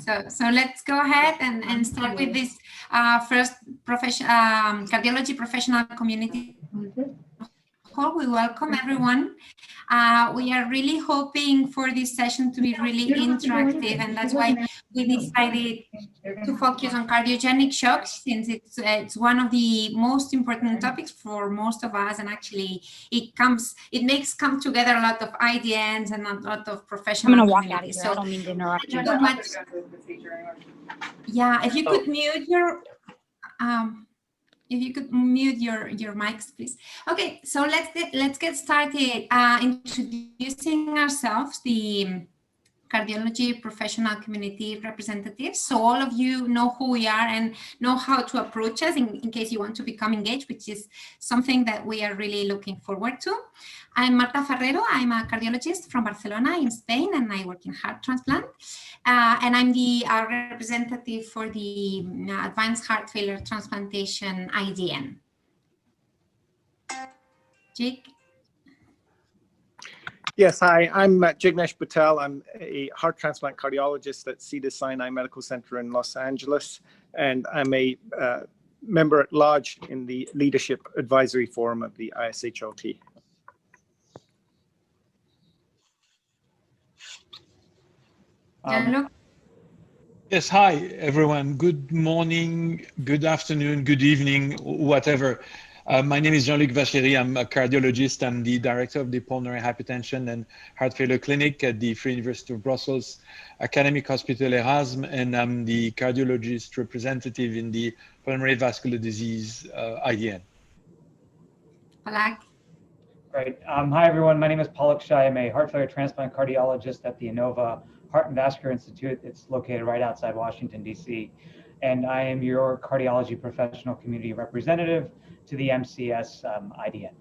So let's go ahead and start with this first cardiology professional community call. We welcome everyone. We are really hoping for this session to be really interactive, and that's why we decided to focus on cardiogenic shocks, since it's one of the most important topics for most of us, and actually it makes come together a lot of IDNs and a lot of professional I'm gonna walk out of here. So I don't mean to interrupt you. So much. Yeah, if you could mute your mics, please. Okay, so let's get started introducing ourselves, the cardiology professional community representatives. So all of you know who we are and know how to approach us in case you want to become engaged, which is something that we are really looking forward to. I'm Marta Farrero. I'm a cardiologist from Barcelona in Spain, and I work in heart transplant. And I'm the representative for the Advanced Heart Failure Transplantation IDN. Jig? Yes, hi, I'm Jignesh Patel. I'm a heart transplant cardiologist at Cedars-Sinai Medical Center in Los Angeles, and I'm a member at large in the Leadership Advisory Forum of the ISHLT. Yes, hi, everyone. Good morning, good afternoon, good evening, whatever. My name is Jean-Luc Vachery. I'm a cardiologist. I'm the director of the Pulmonary Hypertension and Heart Failure Clinic at the Free University of Brussels Academic Hospital Erasmus, and I'm the cardiologist representative in the Pulmonary Vascular Disease IDN. Palak. Great. Hi, everyone. My name is Palak Shah. I'm a heart failure transplant cardiologist at the Inova Heart and Vascular Institute. It's located right outside Washington, D.C. And I am your cardiology professional community representative to the MCS IDN.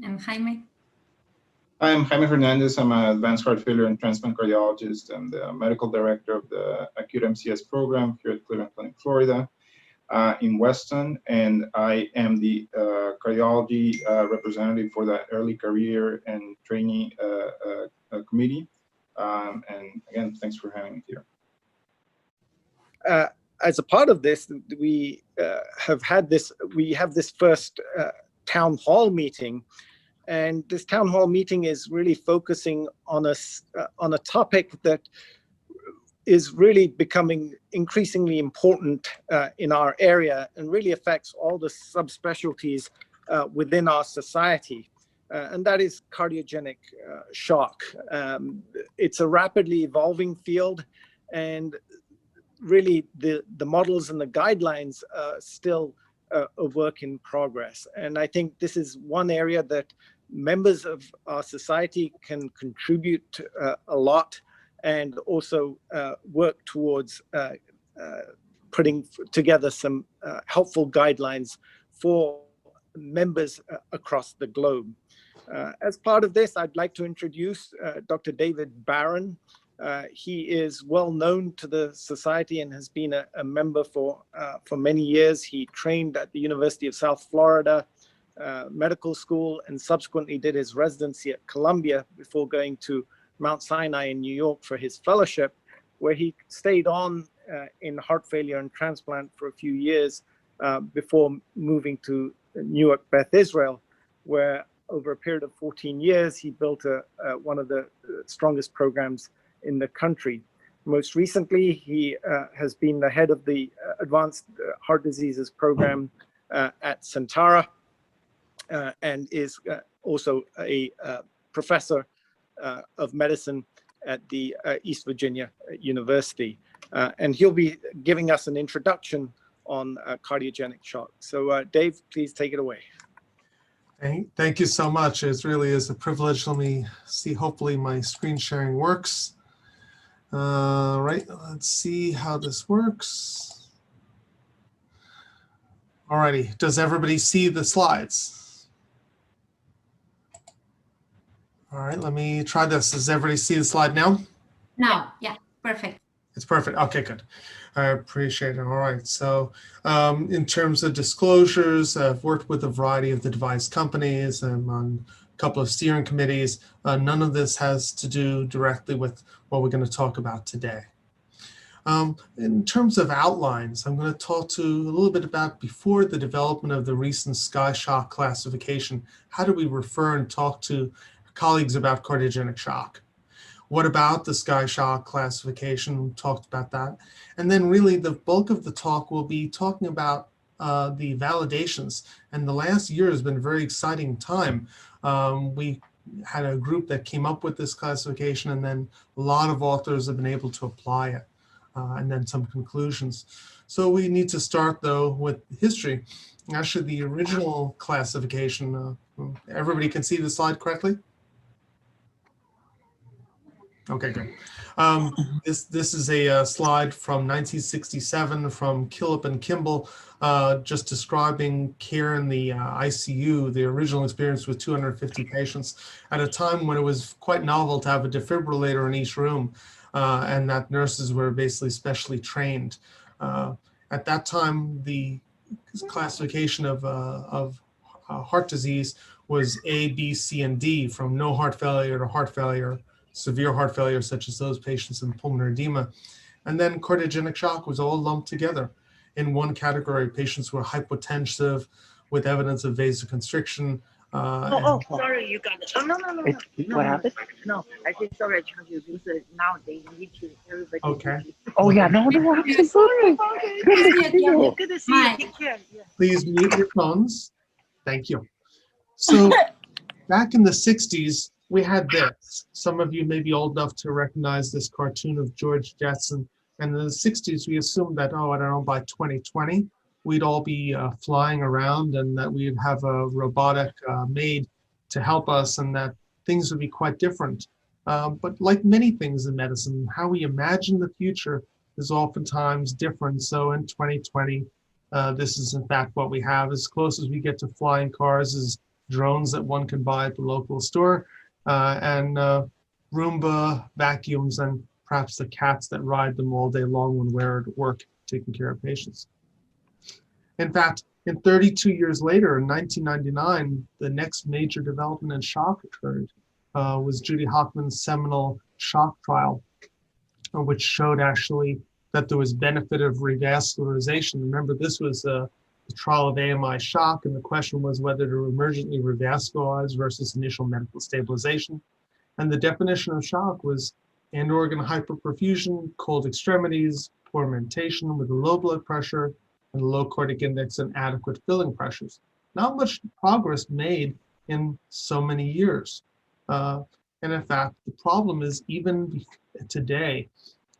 And Jaime? I'm Jaime Hernandez. I'm an advanced heart failure and transplant cardiologist. I'm the medical director of the acute MCS program here at Cleveland Clinic, Florida, in Weston. And I am the cardiology representative for the early career and trainee committee. And again, thanks for having me here. As a part of this, we have this first town hall meeting, and this town hall meeting is really focusing on a topic that is really becoming increasingly important in our area and really affects all the subspecialties within our society, and that is cardiogenic shock. It's a rapidly evolving field, and really the models and the guidelines are still a work in progress. And I think this is one area that members of our society can contribute a lot, and also work towards putting together some helpful guidelines for members across the globe. As part of this, I'd like to introduce Dr. David Baran. He is well known to the society and has been a member for many years. He trained at the University of South Florida Medical School and subsequently did his residency at Columbia before going to Mount Sinai in New York for his fellowship, where he stayed on in heart failure and transplant for a few years before moving to Newark Beth Israel, where over a period of 14 years, he built one of the strongest programs in the country. Most recently, he has been the head of the Advanced Heart Diseases Program at Sentara, and is also a professor of medicine at the East Virginia University. And he'll be giving us an introduction on cardiogenic shock. So Dave, please take it away. Thank you so much. It really is a privilege. Let me see, hopefully my screen sharing works. Right, let's see how this works. Alrighty, does everybody see the slides? All right, let me try this. Does everybody see the slide now? No, yeah, perfect. It's perfect. Okay, good. I appreciate it. All right. So in terms of disclosures, I've worked with a variety of the device companies. I'm on couple of steering committees. None of this has to do directly with what we're going to talk about today. In terms of outlines, I'm going to talk to a little bit about before the development of the recent SkyShock classification. How do we refer and talk to colleagues about cardiogenic shock? What about the SkyShock classification? We talked about that. And then really the bulk of the talk will be talking about the validations. And the last year has been a very exciting time. We had a group that came up with this classification, and then a lot of authors have been able to apply it. And then some conclusions. So we need to start though with history. Actually, the original classification, everybody can see the slide correctly? Okay, good. This is a slide from 1967 from Killip and Kimball, just describing care in the ICU. The original experience with 250 patients at a time when it was quite novel to have a defibrillator in each room. And that nurses were basically specially trained. At that time, the classification of heart disease was A, B, C, and D, from no heart failure to heart failure, severe heart failure, such as those patients in pulmonary edema. And then cardiogenic shock was all lumped together in one category. Patients were hypotensive with evidence of vasoconstriction. Sorry, you got it. Oh, no. What happened? No, I said sorry, I charge you because nowadays you need to everybody. Okay. Oh yeah, no, I'm sorry. Good to see you. Take care. Yeah. Please mute your phones. Thank you. So back in the 60s, we had this. Some of you may be old enough to recognize this cartoon of George Jetson. And in the 60s, we assumed that, I don't know, by 2020, we'd all be flying around and that we'd have a robotic maid to help us and that things would be quite different. But like many things in medicine, how we imagine the future is oftentimes different. So in 2020, this is in fact what we have. As close as we get to flying cars is drones that one can buy at the local store, and Roomba vacuums, and perhaps the cats that ride them all day long when we're at work taking care of patients. In fact, in 32 years later, in 1999, the next major development in shock occurred, was Judy Hockman's seminal shock trial, which showed actually that there was benefit of revascularization. Remember, this was the trial of AMI shock, and the question was whether to emergently revascularize versus initial medical stabilization. And the definition of shock was end organ hyperperfusion, cold extremities, poor mentation with a low blood pressure, and low cardiac index and adequate filling pressures. Not much progress made in so many years. And in fact, the problem is even today,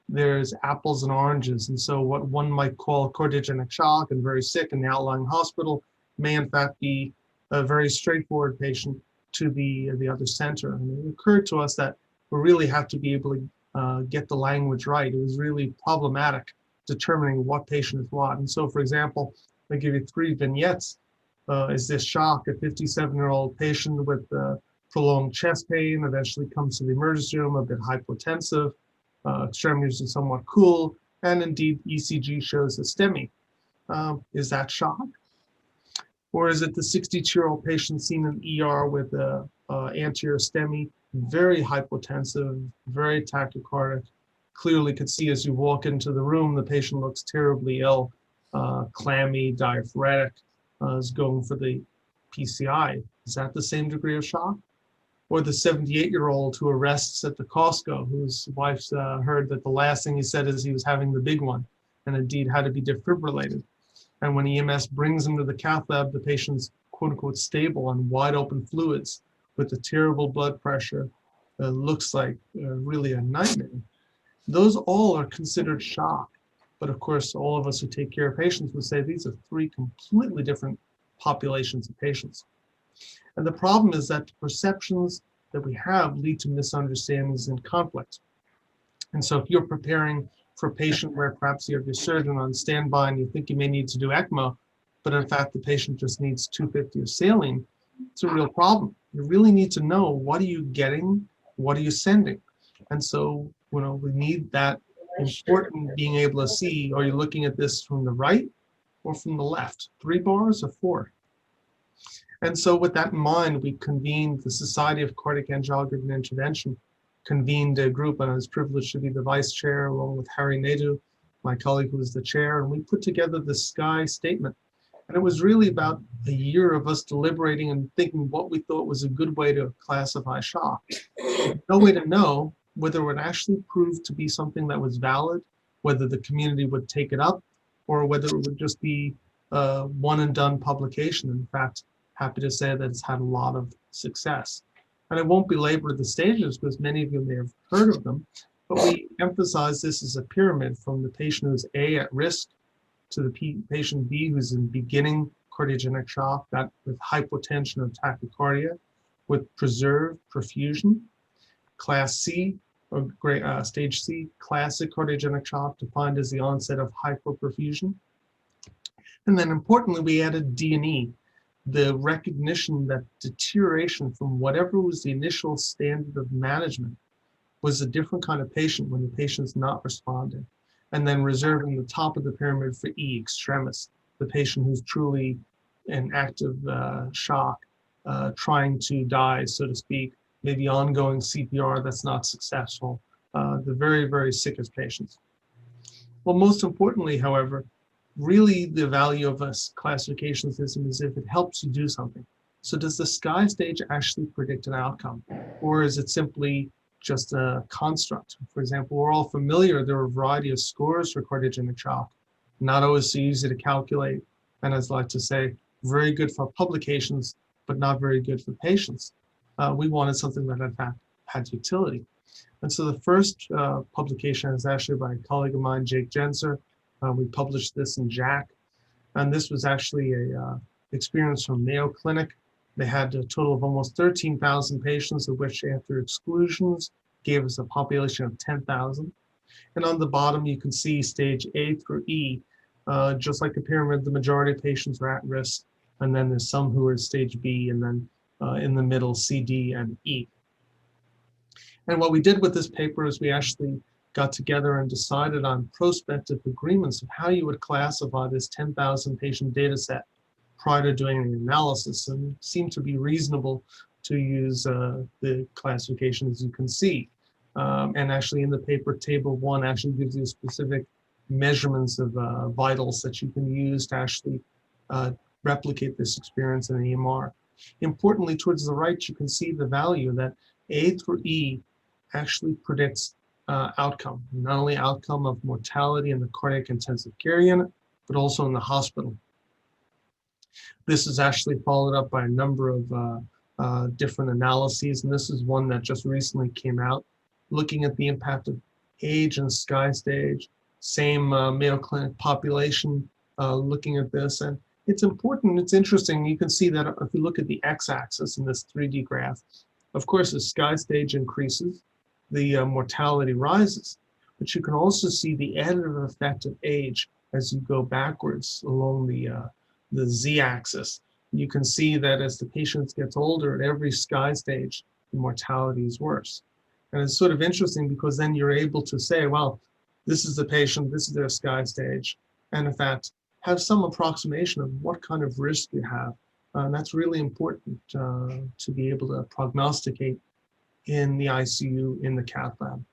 there's apples and oranges. And so what one might call cardiogenic shock and very sick in the outlying hospital may in fact be a very straightforward patient to the other center. And it occurred to us that we really have to be able to get the language right. It was really problematic determining what patient is what. And so, for example, I give you 3 vignettes. Is this shock? A 57-year-old patient with prolonged chest pain, eventually comes to the emergency room, a bit hypotensive, extremities are somewhat cool, and indeed ECG shows a STEMI. Is that shock? Or is it the 62-year-old patient seen in ER with anterior STEMI, very hypotensive, very tachycardic, clearly could see as you walk into the room, the patient looks terribly ill, clammy, diaphoretic, is going for the PCI. Is that the same degree of shock? Or the 78-year-old who arrests at the Costco, whose wife's heard that the last thing he said is he was having the big one, and indeed had to be defibrillated. And when EMS brings him to the cath lab, the patient's quote unquote stable on wide open fluids with a terrible blood pressure, looks like really a nightmare. Those all are considered shock. But of course, all of us who take care of patients would say these are 3 completely different populations of patients. And the problem is that the perceptions that we have lead to misunderstandings and conflict. And so if you're preparing for a patient where perhaps you have your surgeon on standby and you think you may need to do ECMO, but in fact the patient just needs 250 of saline, it's a real problem. You really need to know, what are you getting, what are you sending? And so, we need that important being able to see, are you looking at this from the right or from the left? 3 bars or 4? And so with that in mind, we convened the Society of Cardiac Angiography and Intervention, convened a group, and I was privileged to be the vice chair along with Harry Naidu, my colleague who was the chair, and we put together the SKY statement. And it was really about a year of us deliberating and thinking what we thought was a good way to classify Shah. No way to know whether it would actually prove to be something that was valid, whether the community would take it up, or whether it would just be a one and done publication. In fact, happy to say that it's had a lot of success. And I won't belabor the stages because many of you may have heard of them, but we emphasize this as a pyramid from the patient who's A, at risk, to the patient B, who's in beginning cardiogenic shock, that with hypotension and tachycardia, with preserved perfusion, class C, or stage C, classic cardiogenic shock, defined as the onset of hypoperfusion. And then importantly, we added D and E, the recognition that deterioration from whatever was the initial standard of management was a different kind of patient when the patient's not responding. And then reserving the top of the pyramid for E, extremis, the patient who's truly in active shock, trying to die, so to speak, maybe ongoing CPR that's not successful, the very, very sickest patients. Well, most importantly, however, really the value of a classification system is if it helps you do something. So does the SKY stage actually predict an outcome? Or is it simply just a construct? For example, we're all familiar, there are a variety of scores for cardiogenic shock, not always so easy to calculate. And as I like to say, very good for publications, but not very good for patients. We wanted something that in fact had utility. And so the first publication is actually by a colleague of mine, Jignesh. We published this in JACC, and this was actually a experience from Mayo Clinic. They had a total of almost 13,000 patients, of which after exclusions gave us a population of 10,000. And on the bottom, you can see stage A through E. Just like the pyramid, the majority of patients are at risk, and then there's some who are stage B, and then in the middle, C, D, and E. And what we did with this paper is we actually got together and decided on prospective agreements of how you would classify this 10,000 patient data set prior to doing the analysis, and seemed to be reasonable to use the classification, as you can see. And actually in the paper, table 1 actually gives you specific measurements of vitals that you can use to actually replicate this experience in the EMR. Importantly, towards the right, you can see the value that A through E actually predicts outcome, not only outcome of mortality in the cardiac intensive care unit, but also in the hospital. This is actually followed up by a number of different analyses, and this is one that just recently came out, looking at the impact of age and SKY stage, same Mayo Clinic population, looking at this. And it's important, it's interesting, you can see that if you look at the x-axis in this 3D graph, of course, as SKY stage increases, the mortality rises, but you can also see the additive effect of age as you go backwards along the z-axis. You can see that as the patient gets older at every SKY stage, the mortality is worse. And it's sort of interesting because then you're able to say, well, this is the patient, this is their SKY stage, and in fact, have some approximation of what kind of risk you have. And that's really important to be able to prognosticate in the ICU, in the cath lab.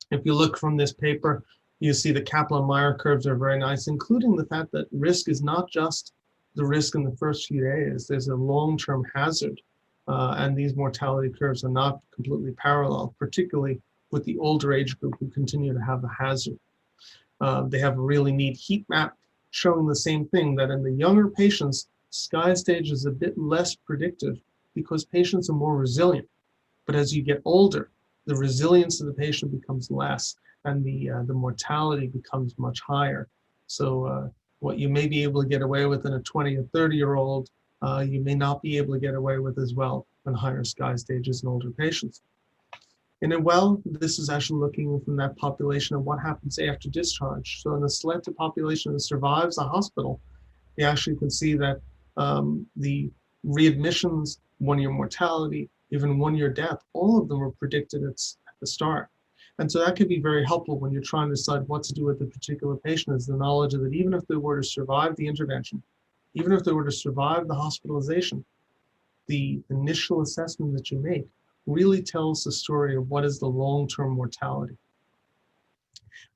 If you look from this paper, you see the Kaplan-Meier curves are very nice, including the fact that risk is not just the risk in the first few days. There's a long-term hazard, and these mortality curves are not completely parallel, particularly with the older age group who continue to have the hazard. They have a really neat heat map showing the same thing, that in the younger patients, SKY stage is a bit less predictive because patients are more resilient. But as you get older, the resilience of the patient becomes less, and the mortality becomes much higher. So what you may be able to get away with in a 20 or 30-year-old, you may not be able to get away with as well in higher SKY stages in older patients. And then, well, this is actually looking from that population of what happens after discharge. So in the selected population that survives the hospital, you actually can see that the readmissions, 1-year mortality, even 1-year death, all of them are predicted at the start. And so that could be very helpful when you're trying to decide what to do with a particular patient, is the knowledge that even if they were to survive the intervention, even if they were to survive the hospitalization, the initial assessment that you make really tells the story of what is the long-term mortality.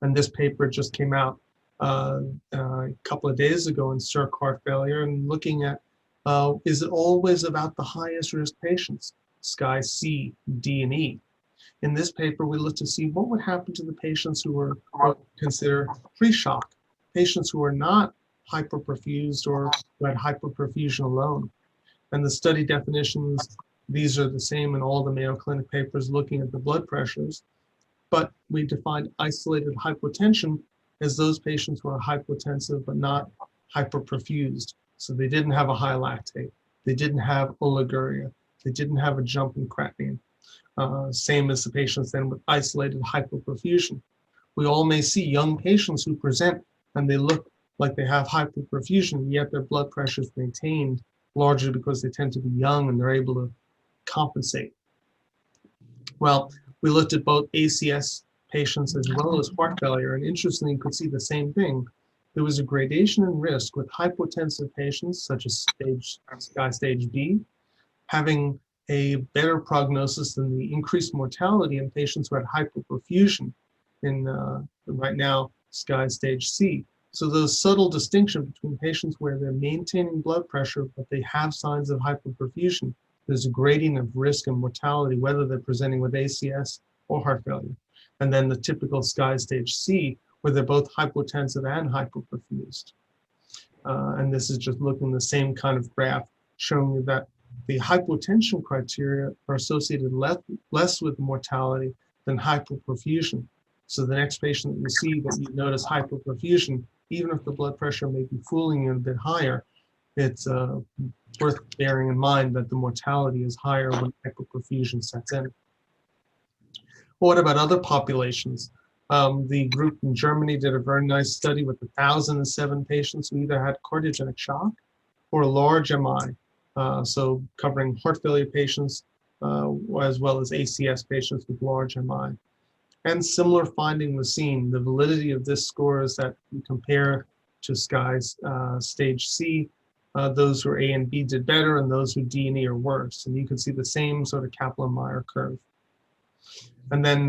And this paper just came out a couple of days ago in Circ Heart Failure, and looking at, is it always about the highest risk patients, SCAI C, D, and E? In this paper, we looked to see what would happen to the patients who were considered pre-shock, patients who are not hyperperfused or who had hyperperfusion alone. And the study definitions, these are the same in all the Mayo Clinic papers looking at the blood pressures, but we defined isolated hypotension as those patients who are hypotensive but not hyperperfused. So they didn't have a high lactate, they didn't have oliguria, they didn't have a jump in creatinine. Same as the patients then with isolated hypoperfusion. We all may see young patients who present and they look like they have hypoperfusion, yet their blood pressure is maintained, largely because they tend to be young and they're able to compensate. Well, we looked at both ACS patients as well as heart failure, and interestingly, you could see the same thing. There was a gradation in risk with hypotensive patients, such as SCAI stage B, having a better prognosis than the increased mortality in patients who had hypoperfusion in right now SCAI stage C. So those subtle distinction between patients where they're maintaining blood pressure but they have signs of hypoperfusion, there's a gradient of risk and mortality whether they're presenting with ACS or heart failure. And then the typical SCAI stage C, where they're both hypotensive and hypoperfused. And this is just looking the same kind of graph showing you that the hypotension criteria are associated less with mortality than hypoperfusion. So the next patient that you see that you notice hypoperfusion, even if the blood pressure may be fooling you a bit higher, it's worth bearing in mind that the mortality is higher when hypoperfusion sets in. What about other populations? The group in Germany did a very nice study with 1,007 patients who either had cardiogenic shock or large MI. So covering heart failure patients as well as ACS patients with large MI. And similar finding was seen. The validity of this score is that we compare to SCAI stage C, those who are A and B did better and those who D and E are worse. And you can see the same sort of Kaplan-Meier curve. And then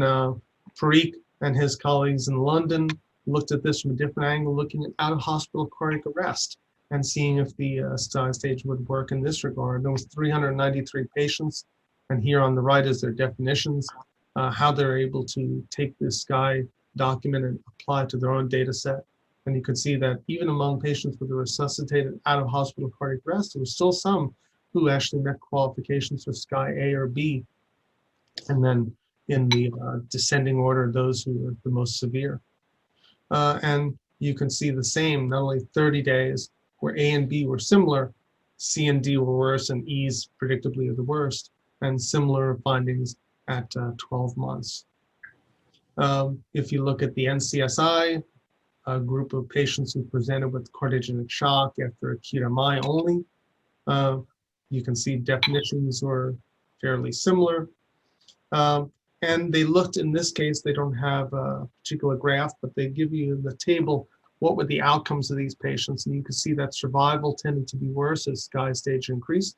Parikh and his colleagues in London looked at this from a different angle, looking at out-of-hospital cardiac arrest and seeing if the SCAI stage would work in this regard. There was 393 patients, and here on the right is their definitions, how they're able to take this SCAI document and apply it to their own data set. And you could see that even among patients with a resuscitated out-of-hospital cardiac arrest, there were still some who actually met qualifications for SCAI A or B. And then in the descending order, those who were the most severe. And you can see the same, not only 30 days, where A and B were similar, C and D were worse, and E's predictably are the worst, and similar findings at 12 months. If you look at the NCSI, a group of patients who presented with cardiogenic shock after acute MI only, you can see definitions were fairly similar. And they looked, in this case, they don't have a particular graph, but they give you in the table what were the outcomes of these patients. And you can see that survival tended to be worse as SCAI stage increased.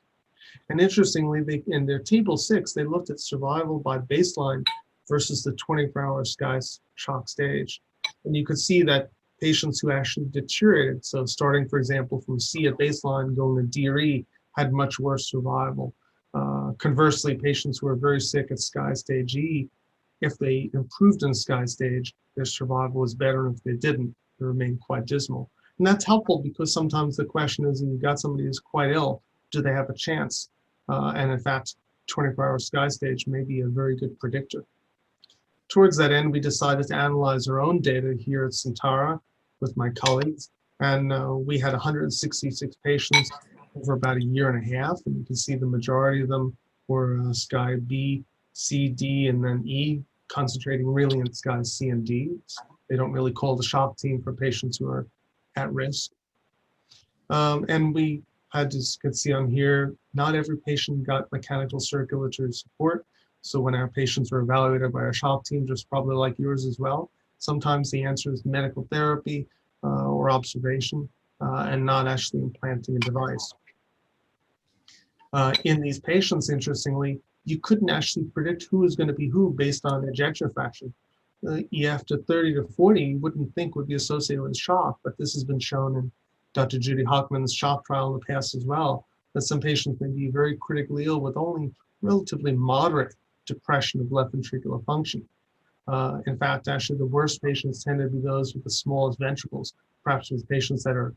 And interestingly, in their table 6, they looked at survival by baseline versus the 24-hour SCAI shock stage. And you could see that patients who actually deteriorated, so starting, for example, from C at baseline going to D or E, had much worse survival. Conversely, patients who are very sick at SCAI stage E, if they improved in SCAI stage, their survival was better, and if they didn't, they remained quite dismal. And that's helpful because sometimes the question is, if you've got somebody who's quite ill, do they have a chance? And in fact, 24-hour SCAI stage may be a very good predictor. Towards that end, we decided to analyze our own data here at Centara with my colleagues, and we had 166 patients over about a year and a half, and you can see the majority of them were SCAI B, C, D, and then E, concentrating really in SCAI C and D. They don't really call the shock team for patients who are at risk. And we had to, you can see on here, not every patient got mechanical circulatory support. So when our patients were evaluated by our shock team, just probably like yours as well, sometimes the answer is medical therapy or observation. and not actually implanting a device. In these patients, interestingly, you couldn't actually predict who was going to be who based on ejection fraction. EF to 30 to 40, you wouldn't think would be associated with shock, but this has been shown in Dr. Judy Hockman's shock trial in the past as well, that some patients may be very critically ill with only relatively moderate depression of left ventricular function. In fact, actually, the worst patients tend to be those with the smallest ventricles, perhaps with patients that are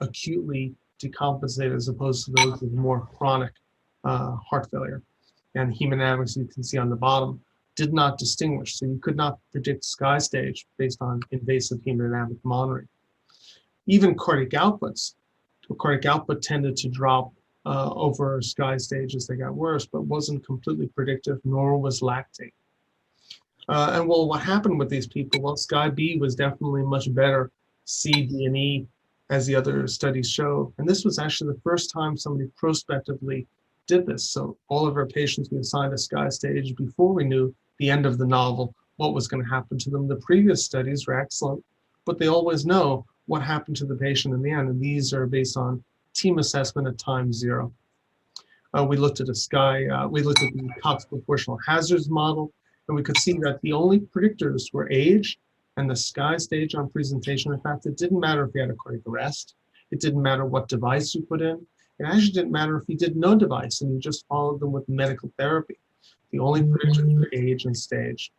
acutely decompensated as opposed to those with more chronic heart failure. And hemodynamics, you can see on the bottom, did not distinguish. So you could not predict sky stage based on invasive hemodynamic monitoring. Even cardiac outputs, cardiac output tended to drop over sky stage as they got worse, but wasn't completely predictive, nor was lactate. And well, what happened with these people? Well, Sky B was definitely much better, C, D, and E, as the other studies show. And this was actually the first time somebody prospectively did this. So all of our patients, we assigned a Sky stage before we knew the end of the novel, what was going to happen to them. The previous studies were excellent, but they always know what happened to the patient in the end. And these are based on team assessment at time 0. We looked at we looked at the Cox proportional hazards model, and we could see that the only predictors were age and the Sky stage on presentation. In fact, it didn't matter if you had a cardiac arrest. It didn't matter what device you put in. It actually didn't matter if you did no device and you just followed them with medical therapy. The only predictors were age and stage.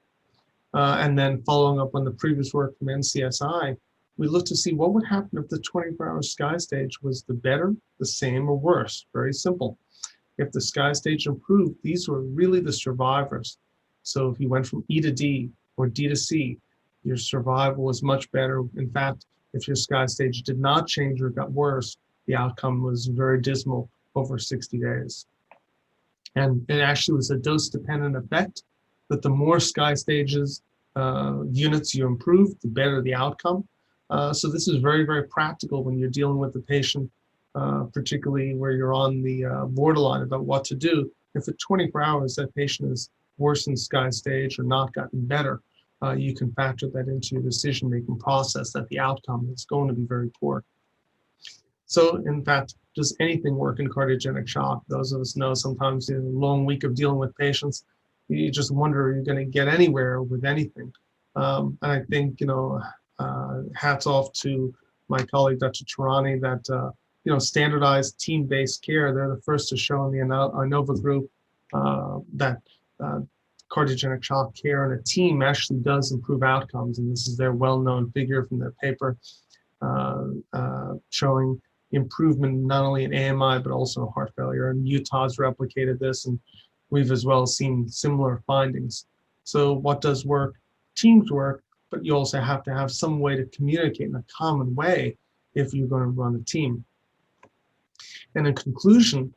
And then following up on the previous work from NCSI, we looked to see what would happen if the 24-hour Sky stage was the better, the same, or worse. Very simple. If the Sky stage improved, these were really the survivors. So if you went from E to D or D to C, your survival was much better. In fact, if your Sky stage did not change or got worse, the outcome was very dismal over 60 days. And it actually was a dose-dependent effect, that the more Sky stages units you improve, the better the outcome. So this is very, very practical when you're dealing with the patient, particularly where you're on the borderline about what to do. If at 24 hours that patient is worse in Sky stage or not gotten better, you can factor that into your decision-making process that the outcome is going to be very poor. So in fact, does anything work in cardiogenic shock? Those of us know sometimes in a long week of dealing with patients, you just wonder, are you going to get anywhere with anything? And I think, hats off to my colleague, Dr. Tarani, that, standardized team-based care, they're the first to show in the INOVA group that cardiogenic shock care in a team actually does improve outcomes. And this is their well-known figure from their paper showing improvement not only in AMI, but also heart failure. And Utah's replicated this, and we've as well seen similar findings. So what does work? Teams work, but you also have to have some way to communicate in a common way if you're going to run a team. And in conclusion,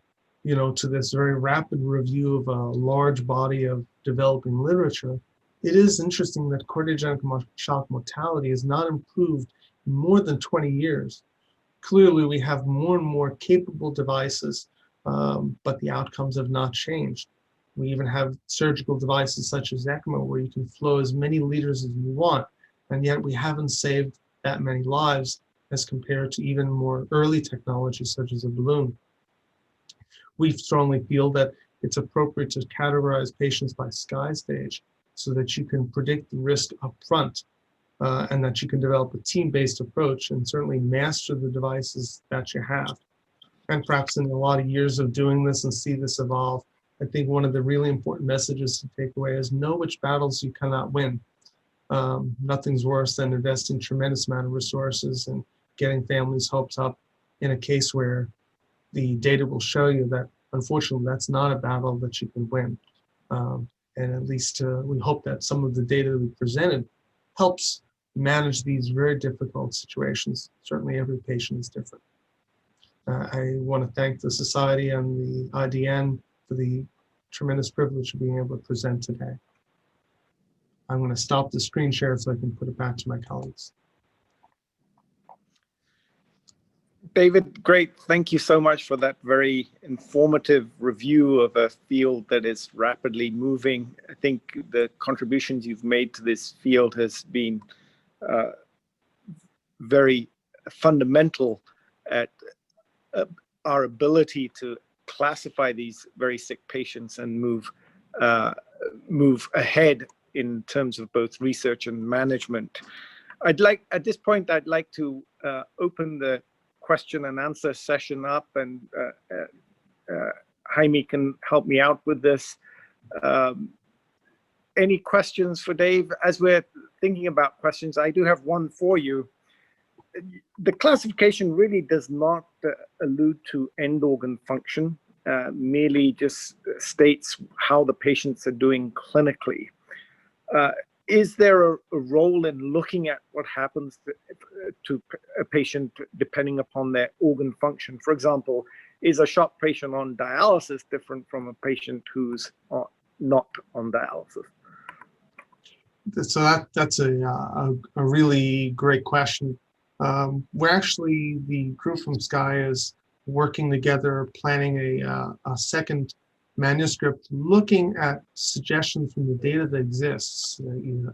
to this very rapid review of a large body of developing literature, it is interesting that cardiogenic shock mortality has not improved in more than 20 years. Clearly, we have more and more capable devices, but the outcomes have not changed. We even have surgical devices such as ECMO where you can flow as many liters as you want, and yet we haven't saved that many lives as compared to even more early technologies such as a balloon. We strongly feel that it's appropriate to categorize patients by Sky stage so that you can predict the risk up front and that you can develop a team-based approach and certainly master the devices that you have. And perhaps in a lot of years of doing this and see this evolve, I think one of the really important messages to take away is know which battles you cannot win. Nothing's worse than investing tremendous amount of resources and getting families' hopes up in a case where the data will show you that, unfortunately, that's not a battle that you can win. And at least we hope that some of the data that we presented helps manage these very difficult situations. Certainly every patient is different. I want to thank the Society and the IDN for the tremendous privilege of being able to present today. I'm going to stop the screen share so I can put it back to my colleagues. David, great. Thank you so much for that very informative review of a field that is rapidly moving. I think the contributions you've made to this field has been very fundamental at our ability to classify these very sick patients and move ahead in terms of both research and management. At this point, I'd like to open the question and answer session up, and Jaime can help me out with this. Any questions for Dave? As we're thinking about questions, I do have one for you. The classification really does not allude to end organ function, merely just states how the patients are doing clinically. Is there a role in looking at what happens to a patient depending upon their organ function? For example, is a shock patient on dialysis different from a patient who's not on dialysis? So that's a really great question. We're actually, the crew from Sky is working together, planning a second manuscript, looking at suggestions from the data that exists,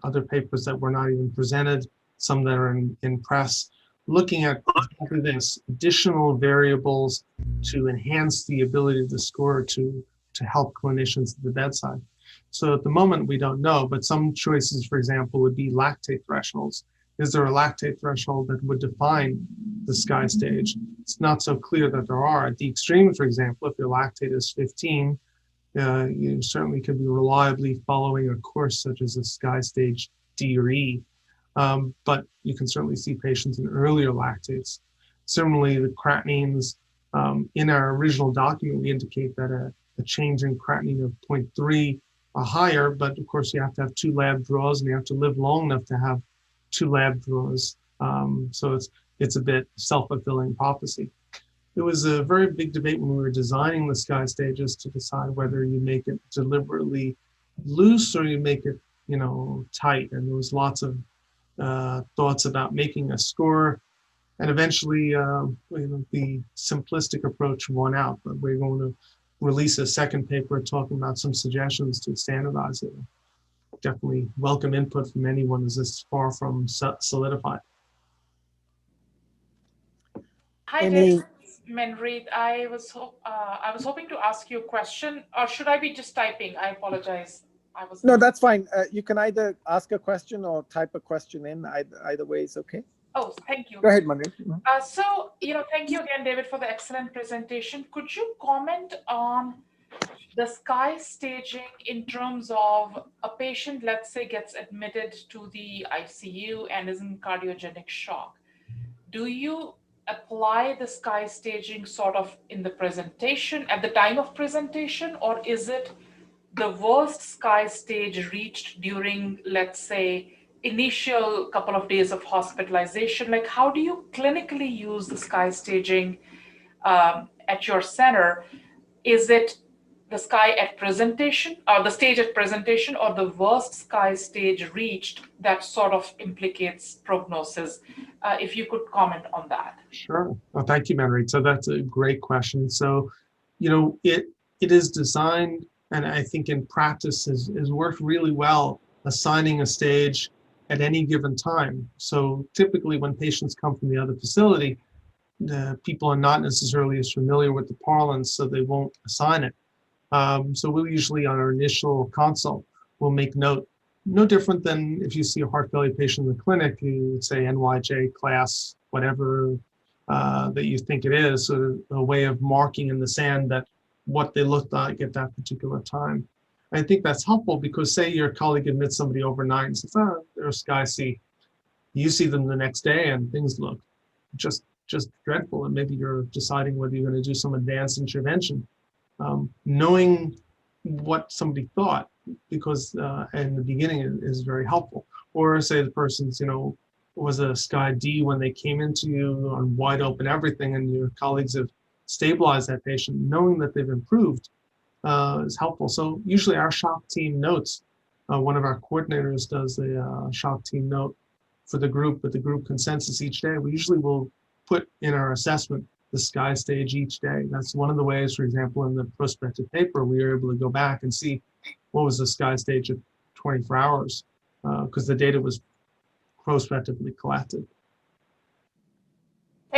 other papers that were not even presented, some that are in press, looking at exactly this, additional variables to enhance the ability of the score to help clinicians at the bedside. So at the moment, we don't know, but some choices, for example, would be lactate thresholds. Is there a lactate threshold that would define the Sky stage? It's not so clear that there are. At the extreme, for example, if your lactate is 15, you certainly could be reliably following a course such as a Sky stage D or E, but you can certainly see patients in earlier lactates. Similarly, the creatinines, in our original document, we indicate that a change in creatinine of 0.3 or higher, but of course you have to have 2 lab draws and you have to live long enough to have 2 lab draws. So it's a bit self-fulfilling prophecy. It was a very big debate when we were designing the Sky stages to decide whether you make it deliberately loose or you make it, tight. And there was lots of thoughts about making a score. And eventually, the simplistic approach won out. But we're going to release a second paper talking about some suggestions to standardize it. Definitely welcome input from anyone as this far from solidified. Hi, Dave. Manpreet. I was hoping to ask you a question, or should I be just typing? I apologize. No, that's fine. You can either ask a question or type a question in. Either way is okay. Oh, thank you. Go ahead, Manpreet. So, thank you again, David, for the excellent presentation. Could you comment on the Sky staging in terms of a patient, let's say, gets admitted to the ICU and is in cardiogenic shock? Do you apply the Sky staging sort of in the presentation, at the time of presentation, or is it the worst Sky stage reached during, let's say, initial couple of days of hospitalization? Like, how do you clinically use the Sky staging at your center? Is it the Sky at presentation, or the stage at presentation, or the worst Sky stage reached that sort of implicates prognosis? If you could comment on that. Sure. Well, thank you, Manpreet. So that's a great question. So, it is designed, and I think in practice has worked really well, assigning a stage at any given time. So typically when patients come from the other facility, the people are not necessarily as familiar with the parlance, so they won't assign it. So we'll usually, on our initial consult, we'll make note. No different than if you see a heart failure patient in the clinic, you would say NYJ class, whatever that you think it is, sort of a way of marking in the sand that what they looked like at that particular time. I think that's helpful because say your colleague admits somebody overnight and says, they're a Sky C. You see them the next day and things look just dreadful, and maybe you're deciding whether you're going to do some advanced intervention. Knowing what somebody thought, because in the beginning is very helpful. Or say the person's, was a Sky D when they came into you on wide open everything, and your colleagues have stabilized that patient, knowing that they've improved is helpful. So usually our shock team notes, one of our coordinators does a shock team note for the group, with the group consensus each day. We usually will put in our assessment the Sky stage each day. That's one of the ways, for example, in the prospective paper, we were able to go back and see what was the Sky stage at 24 hours because the data was prospectively collected.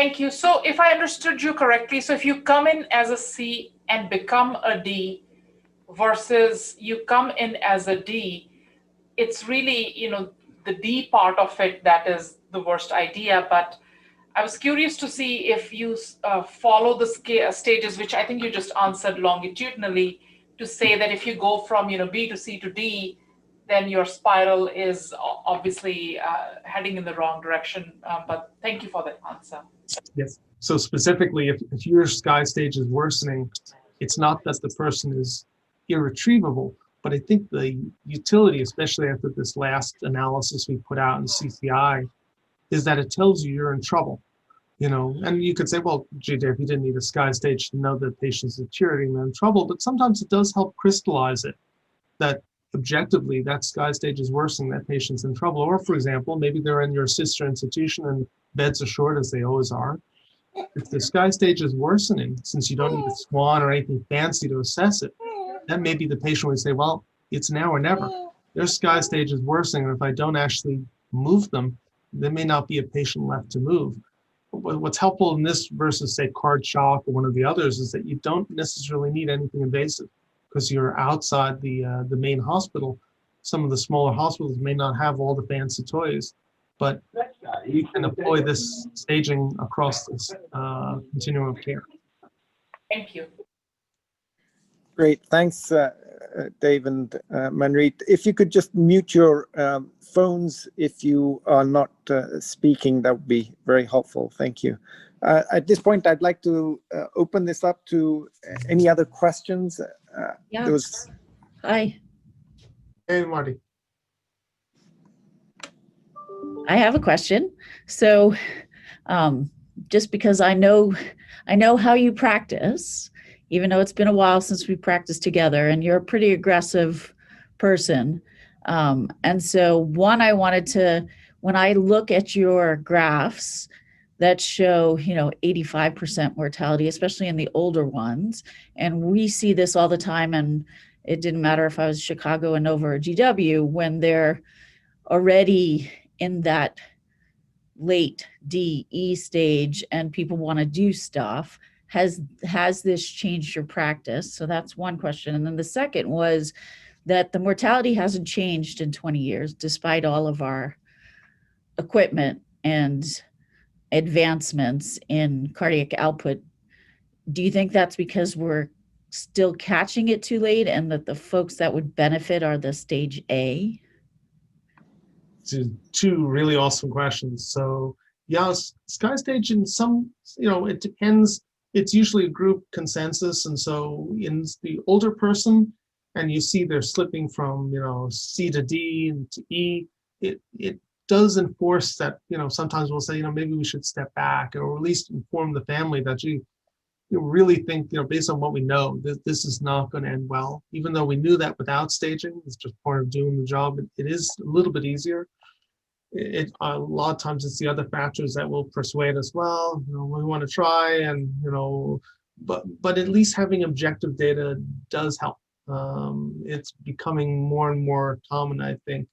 Thank you. So if I understood you correctly, so if you come in as a C and become a D versus you come in as a D, it's really, the D part of it that is the worst idea. But I was curious to see if you follow the stages, which I think you just answered longitudinally, to say that if you go from B to C to D, then your spiral is obviously heading in the wrong direction. But thank you for that answer. Yes. So specifically, if your sky stage is worsening, it's not that the person is irretrievable, but I think the utility, especially after this last analysis we put out in CCI, is that it tells you you're in trouble. And you could say, well, gee, Dave, you didn't need a sky stage to know that patient's deteriorating, they're in trouble, but sometimes it does help crystallize it, that objectively that sky stage is worsening, that patient's in trouble. Or for example, maybe they're in your sister institution and beds are short, as they always are. If the sky stage is worsening, since you don't need a swan or anything fancy to assess it, then maybe the patient would say, well, it's now or never. Their sky stage is worsening, and if I don't actually move them, there may not be a patient left to move. What's helpful in this versus, say, card shock or one of the others is that you don't necessarily need anything invasive because you're outside the main hospital. Some of the smaller hospitals may not have all the fancy toys, but you can employ this staging across this continuum of care. Thank you. Great, thanks, Dave and Manreet. If you could just mute your phones if you are not speaking, that would be very helpful. Thank you. At this point, I'd like to open this up to any other questions. Yeah. Hi. Hey, Marty. I have a question. So just because I know how you practice, even though it's been a while since we practiced together, and you're a pretty aggressive person. And so I wanted to, when I look at your graphs that show, 85% mortality, especially in the older ones, and we see this all the time, and it didn't matter if I was Chicago, Inova, or GW, when they're already in that late DE stage and people want to do stuff. Has this changed your practice? So that's one question. And then the second was that the mortality hasn't changed in 20 years, despite all of our equipment and advancements in cardiac output. Do you think that's because we're still catching it too late and that the folks that would benefit are the stage A? Two really awesome questions. So yeah, sky stage in some, it depends. It's usually a group consensus. And so in the older person, and you see they're slipping from, C to D and to E, it does enforce that, sometimes we'll say, maybe we should step back, or at least inform the family that you really think, based on what we know, this is not going to end well. Even though we knew that without staging, it's just part of doing the job. It is a little bit easier. A lot of times it's the other factors that will persuade us, well, we want to try, and, but at least having objective data does help. It's becoming more and more common, I think.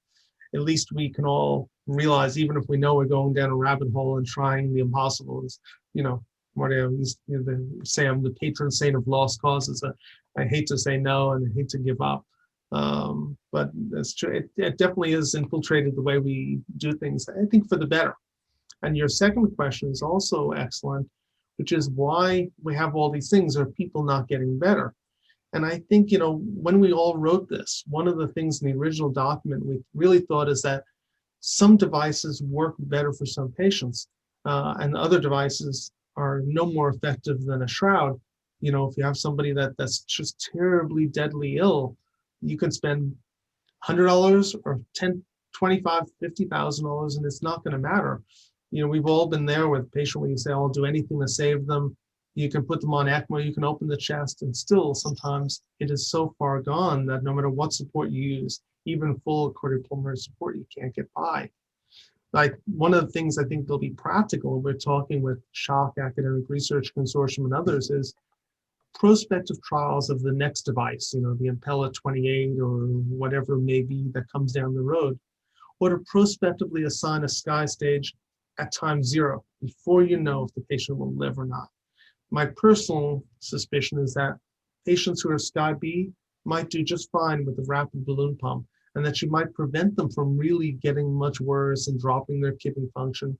At least we can all realize, even if we know we're going down a rabbit hole and trying the impossible, is, Marty, I used to say I'm the patron saint of lost causes. I hate to say no and I hate to give up. But that's true. It definitely has infiltrated the way we do things, I think, for the better. And your second question is also excellent, which is why we have all these things. Are people not getting better? And I think, when we all wrote this, one of the things in the original document we really thought is that some devices work better for some patients, and other devices are no more effective than a shroud. If you have somebody that's just terribly deadly ill, you can spend $100 or $10, $25, $50,000, and it's not going to matter. We've all been there with a patient where you say, I'll do anything to save them. You can put them on ECMO, you can open the chest, and still sometimes it is so far gone that no matter what support you use, even full cardiopulmonary support, you can't get by. Like, one of the things I think they'll be practical, we're talking with Shah Academic Research Consortium and others, is prospective trials of the next device, the Impella 28 or whatever it may be that comes down the road, or to prospectively assign a sky stage at time 0 before you know if the patient will live or not. My personal suspicion is that patients who are SCI-B might do just fine with the rapid balloon pump, and that you might prevent them from really getting much worse and dropping their kidney function.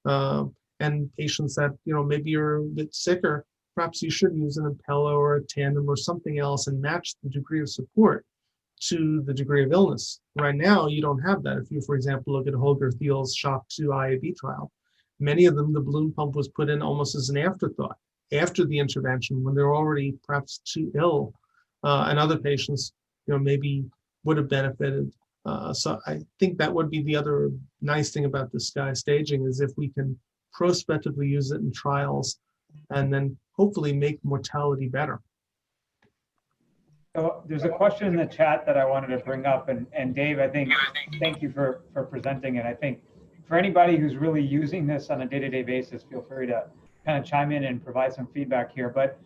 And patients that, maybe you're a bit sicker, perhaps you should use an Impella or a Tandem or something else and match the degree of support to the degree of illness. Right now, you don't have that. If you, for example, look at Holger Thiel's SHOCK 2 IAB trial, many of them, the balloon pump was put in almost as an afterthought after the intervention when they're already perhaps too ill, and other patients, maybe would have benefited. So I think that would be the other nice thing about the SCI staging, is if we can prospectively use it in trials and then hopefully make mortality better. So there's a question in the chat that I wanted to bring up, and Dave, I think, thank you for presenting it. I think for anybody who's really using this on a day-to-day basis, feel free to kind of chime in and provide some feedback here. But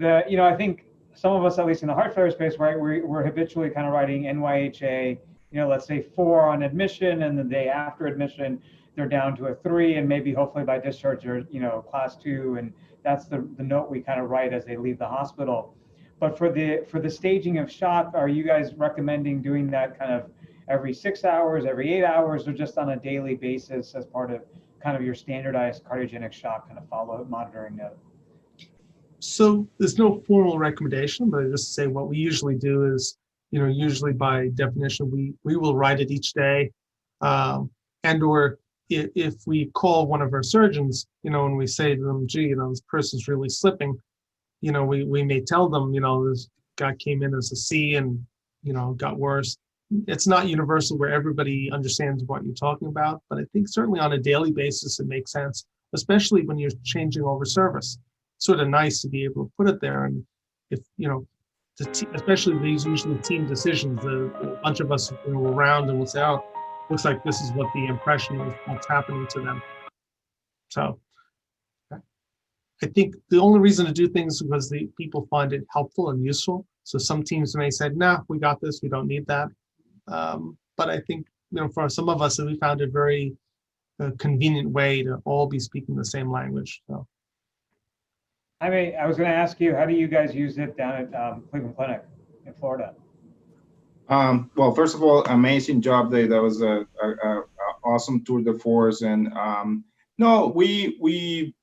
I think some of us, at least in the heart failure space, right, we're habitually kind of writing NYHA, let's say 4 on admission, and the day after admission, they're down to a 3, and maybe hopefully by discharge they're, class 2, and that's the note we kind of write as they leave the hospital. But for the staging of shock, are you guys recommending doing that kind of every 6 hours, every 8 hours, or just on a daily basis as part of kind of your standardized cardiogenic shock kind of follow-up monitoring note? So there's no formal recommendation, but I just say what we usually do is, usually by definition, we will write it each day, and or if we call one of our surgeons, and we say to them, gee, this person's really slipping, we may tell them, this guy came in as a C and, got worse. It's not universal where everybody understands what you're talking about, but I think certainly on a daily basis, it makes sense, especially when you're changing over service. Sort of nice to be able to put it there. And if, especially these usually team decisions, a bunch of us will round and we'll say, oh, looks like this is what the impression is, what's happening to them. So I think the only reason to do things is because the people find it helpful and useful. So some teams may say, nah, we got this, we don't need that. But I think, for some of us, we found it very convenient way to all be speaking the same language. So. I was going to ask you, how do you guys use it down at Cleveland Clinic in Florida? Well, first of all, amazing job, Dave. That was a awesome tour de force, and no, we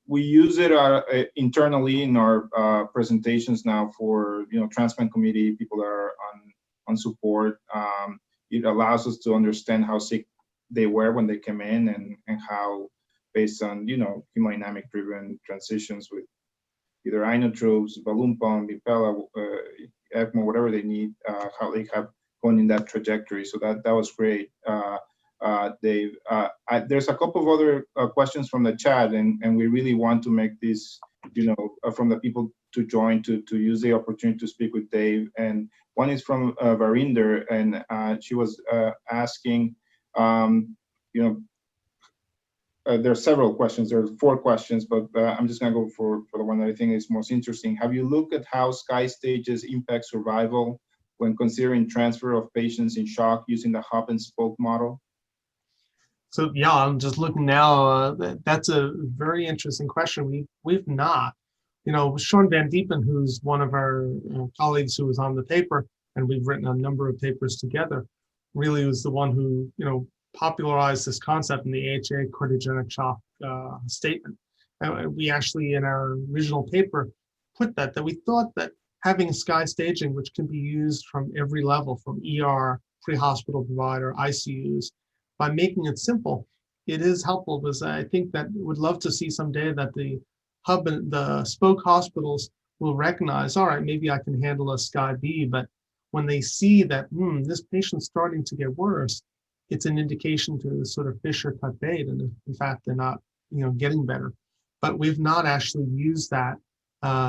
use it internally in our presentations now for transplant committee people that are on support. It allows us to understand how sick they were when they came in, and how, based on hemodynamic driven transitions with either inotropes, balloon pump, Impella, ECMO, whatever they need, how they have gone in that trajectory. So that was great, Dave. There's a couple of other questions from the chat, and we really want to make this, from the people to join, to use the opportunity to speak with Dave. And one is from Varinder, and she was asking, there are several questions. There are 4 questions, but I'm just going to go for the one that I think is most interesting. Have you looked at how SCI stages impact survival when considering transfer of patients in shock using the hub and spoke model? So yeah, I'm just looking now. That's a very interesting question. We've not, Sean Van Diepen, who's one of our colleagues who was on the paper, and we've written a number of papers together, really was the one who, popularized this concept in the ISHLT Cardiogenic shock statement. We actually, in our original paper, put that we thought that having SCI staging, which can be used from every level, from ER, pre-hospital provider, ICUs, by making it simple, it is helpful, because I think that would love to see someday that the hub and the spoke hospitals will recognize, all right, maybe I can handle a SCI-B, but when they see that, this patient's starting to get worse, it's an indication to sort of fish or cut bait, and in fact, they're not, getting better. But we've not actually used that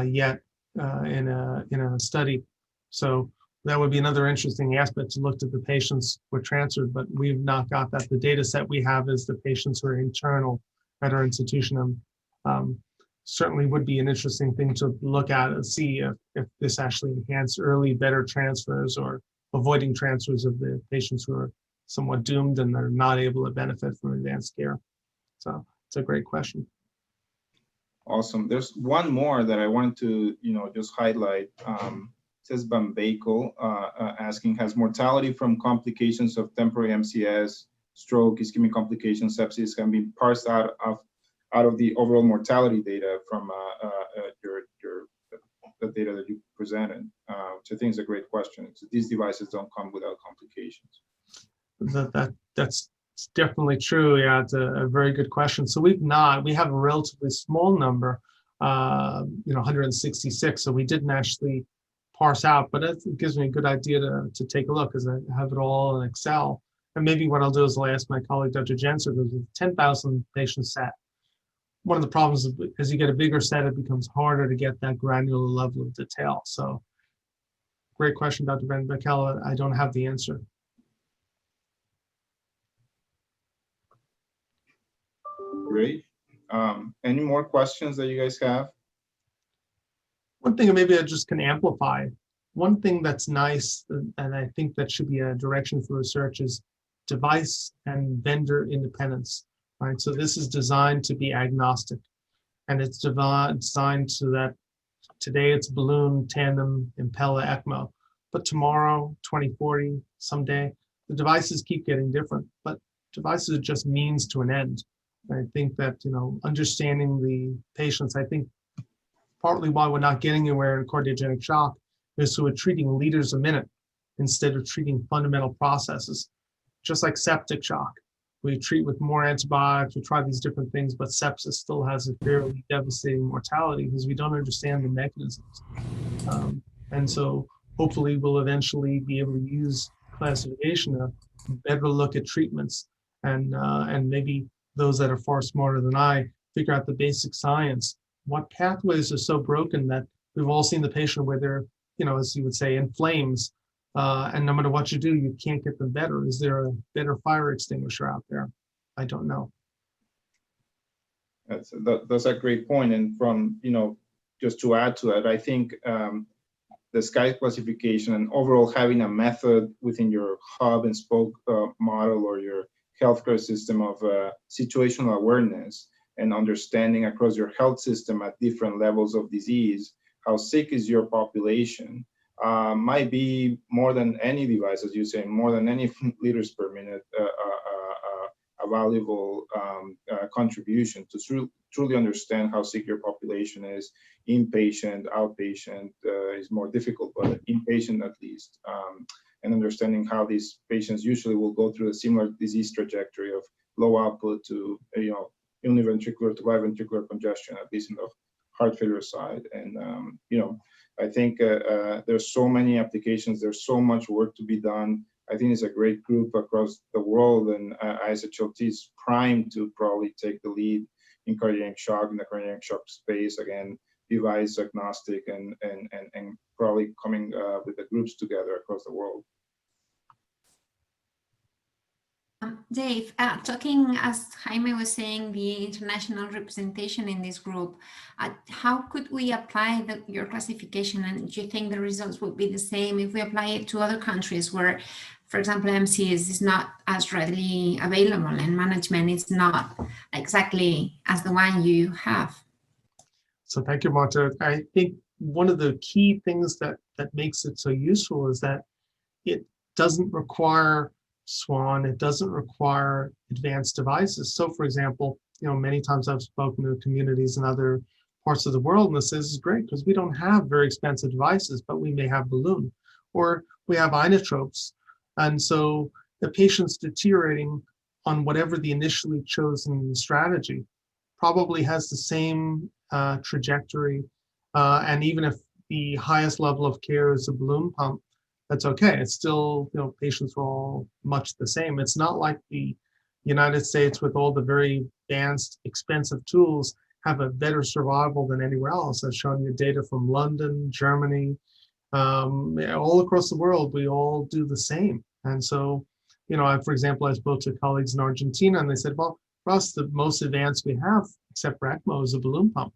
yet in a study. So that would be another interesting aspect, to look at the patients who were transferred, but we've not got that. The data set we have is the patients who are internal at our institution. Certainly would be an interesting thing to look at and see if this actually enhanced early better transfers, or avoiding transfers of the patients who are somewhat doomed and they're not able to benefit from advanced care. So it's a great question. Awesome. There's one more that I wanted to, just highlight. It says Bambaco asking, has mortality from complications of temporary MCS, stroke, ischemic complications, sepsis can be parsed out of the overall mortality data from the data that you presented, which I think is a great question. So these devices don't come without complications. That's definitely true. Yeah, it's a very good question. So we have a relatively small number, 166. So we didn't actually parse out, but it gives me a good idea to take a look, because I have it all in Excel. And maybe what I'll do is I'll ask my colleague, Dr. Jensen, there's a 10,000 patient set. One of the problems is as you get a bigger set, it becomes harder to get that granular level of detail. So great question, Dr. Van Bakel. I don't have the answer. Great. Any more questions that you guys have? One thing maybe I just can amplify. One thing that's nice, and I think that should be a direction for research, is device and vendor independence. Right, so this is designed to be agnostic, and it's designed so that today it's balloon, tandem, Impella, ECMO, but tomorrow, 2040, someday, the devices keep getting different, but devices are just means to an end. And I think that, understanding the patients, I think partly why we're not getting anywhere in cardiogenic shock is so we're treating liters a minute instead of treating fundamental processes, just like septic shock. We treat with more antibiotics, we try these different things, but sepsis still has a fairly devastating mortality because we don't understand the mechanisms. And so hopefully we'll eventually be able to use classification to better look at treatments, and maybe those that are far smarter than I figure out the basic science. What pathways are so broken that we've all seen the patient where they're, as you would say, in flames, and no matter what you do, you can't get them better. Is there a better fire extinguisher out there? I don't know. That's a great point. And from, just to add to that, I think the SKY classification and overall having a method within your hub and spoke model or your healthcare system of situational awareness and understanding across your health system at different levels of disease, how sick is your population, might be more than any device, as you say, more than any liters per minute, a valuable contribution to truly understand how sick your population is. Inpatient, outpatient is more difficult, but inpatient at least. And understanding how these patients usually will go through a similar disease trajectory of low output to, univentricular to biventricular congestion, at least in the heart failure side. And, I think there's so many applications, there's so much work to be done. I think it's a great group across the world, and ISHLT is primed to probably take the lead in cardiogenic shock, in the cardiogenic shock space, again, device agnostic and probably coming with the groups together across the world. Dave, talking as Jaime was saying, the international representation in this group, how could we apply your classification? And do you think the results would be the same if we apply it to other countries where, for example, MCS is not as readily available and management is not exactly as the one you have? So thank you, Marta. I think one of the key things that makes it so useful is that it doesn't require SWAN, it doesn't require advanced devices. So for example, many times I've spoken to communities in other parts of the world, and this is great because we don't have very expensive devices, but we may have balloon, or we have inotropes. And so the patient's deteriorating on whatever the initially chosen strategy probably has the same trajectory. And even if the highest level of care is a balloon pump, that's okay. It's still, patients are all much the same. It's not like the United States with all the very advanced, expensive tools have a better survival than anywhere else. I've shown you data from London, Germany, all across the world, we all do the same. And so, for example, I spoke to colleagues in Argentina and they said, well, for us, the most advanced we have, except for ECMO, is a balloon pump.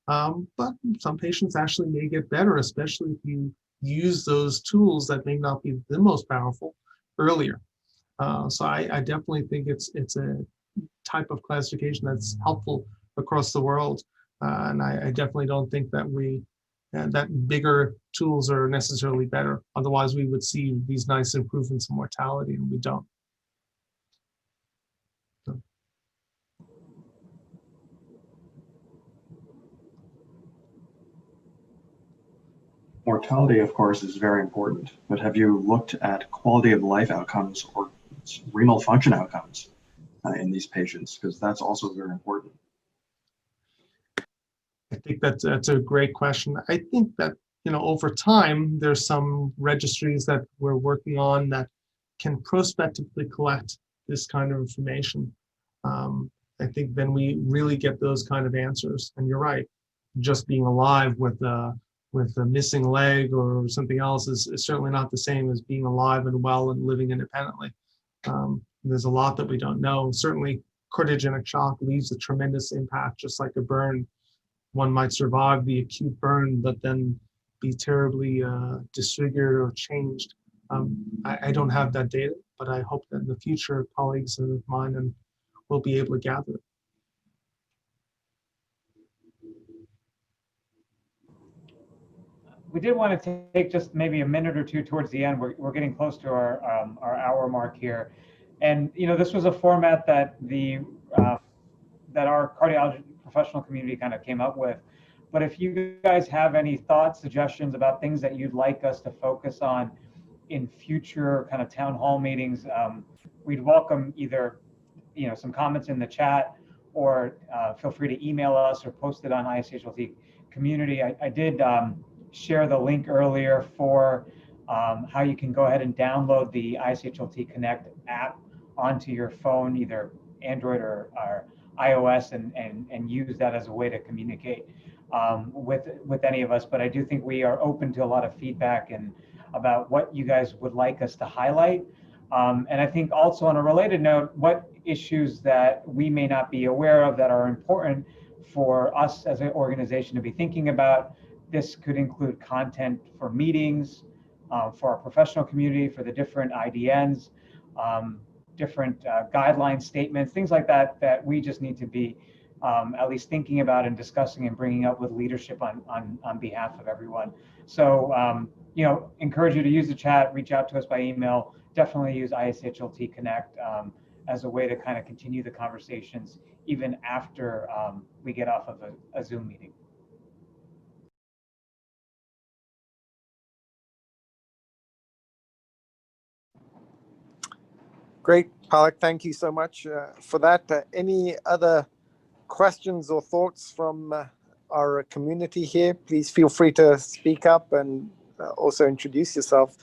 But some patients actually may get better, especially if you use those tools that may not be the most powerful earlier. So I definitely think it's a type of classification that's helpful across the world. And I definitely don't think that that bigger tools are necessarily better. Otherwise, we would see these nice improvements in mortality, and we don't. So. Mortality, of course, is very important, but have you looked at quality of life outcomes or renal function outcomes in these patients? Because that's also very important. I think that's a great question. I think that, over time, there's some registries that we're working on that can prospectively collect this kind of information. I think then we really get those kind of answers. And you're right, just being alive with a missing leg or something else is certainly not the same as being alive and well and living independently. There's a lot that we don't know. Certainly, cardiogenic shock leaves a tremendous impact, just like a burn. One might survive the acute burn, but then be terribly disfigured or changed. I don't have that data, but I hope that in the future, colleagues of mine will be able to gather it. We did want to take just maybe a minute or two towards the end. We're getting close to our hour mark here, and this was a format that that our cardiology professional community kind of came up with. But if you guys have any thoughts, suggestions about things that you'd like us to focus on in future kind of town hall meetings, we'd welcome either some comments in the chat, or feel free to email us or post it on ISHLT community. I did share the link earlier for how you can go ahead and download the ISHLT Connect app onto your phone, either Android or iOS, and use that as a way to communicate with any of us. But I do think we are open to a lot of feedback and about what you guys would like us to highlight. And I think also on a related note, what issues that we may not be aware of that are important for us as an organization to be thinking about. This could include content for meetings, for our professional community, for the different IDNs, different guideline statements, things like that, that we just need to be at least thinking about and discussing and bringing up with leadership on behalf of everyone. So, encourage you to use the chat, reach out to us by email, definitely use ISHLT Connect as a way to kind of continue the conversations even after we get off of a Zoom meeting. Great, Palak, thank you so much for that. Any other questions or thoughts from our community here? Please feel free to speak up and also introduce yourself.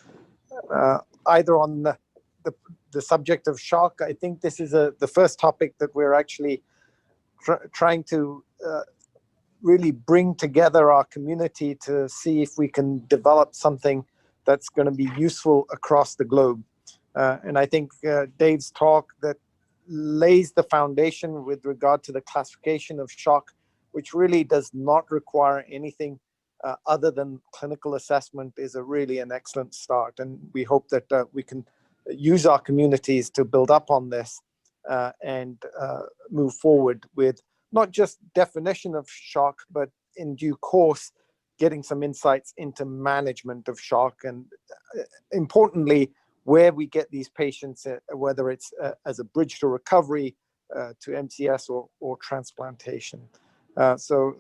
Either on the subject of shock, I think this is the first topic that we're actually trying to really bring together our community to see if we can develop something that's going to be useful across the globe. And I think Dave's talk that lays the foundation with regard to the classification of shock, which really does not require anything other than clinical assessment, is really an excellent start. And we hope that we can use our communities to build up on this and move forward with not just definition of shock, but in due course, getting some insights into management of shock, and importantly, where we get these patients, whether it's as a bridge to recovery, to MCS or transplantation. So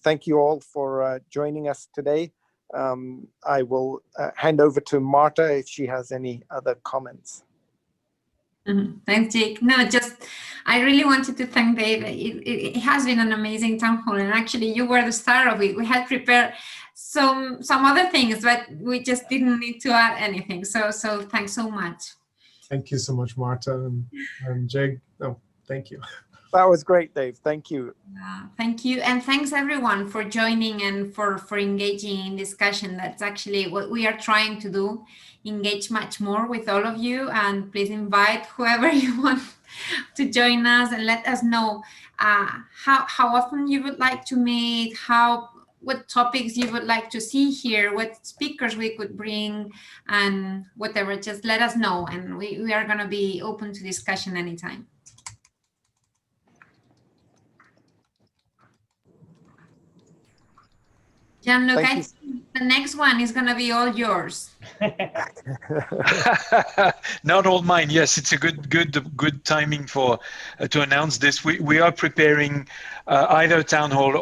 thank you all for joining us today. I will hand over to Marta if she has any other comments. Thanks, Jake. No, I really wanted to thank Dave. It has been an amazing town hall, and actually you were the star of it. We had prepared some other things, but we just didn't need to add anything. So thanks so much. Thank you so much, Marta and Jake. No, thank you. That was great, Dave. Thank you. Thank you. And thanks everyone for joining and for engaging in discussion. That's actually what we are trying to do, engage much more with all of you, and please invite whoever you want to join us and let us know how often you would like to meet, what topics you would like to see here, what speakers we could bring, and whatever. Just let us know, and we are going to be open to discussion anytime. Jean-Luc, Thank I you. think the next one is going to be all yours. Not all mine. Yes, it's a good timing for to announce this. We are preparing either a town hall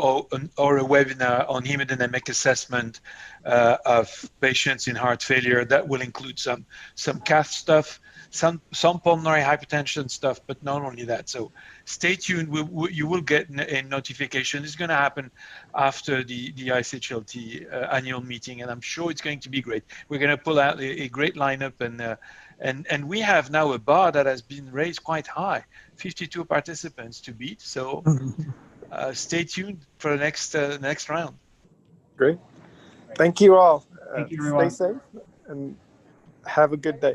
or a webinar on hemodynamic assessment of patients in heart failure. That will include some cath stuff, some pulmonary hypertension stuff, but not only that. So stay tuned. You will get a notification. It's going to happen after the ISHLT annual meeting, and I'm sure it's going to be great. We're going to pull out a great lineup, and we have now a bar that has been raised quite high, 52 participants to beat. So stay tuned for the next round. Great. Thank you all. Thank you, everyone. Stay safe and have a good day.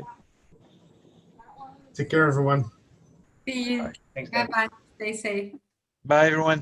Take care, everyone. See you. Thanks, Bye-bye. Stay safe. Bye, everyone.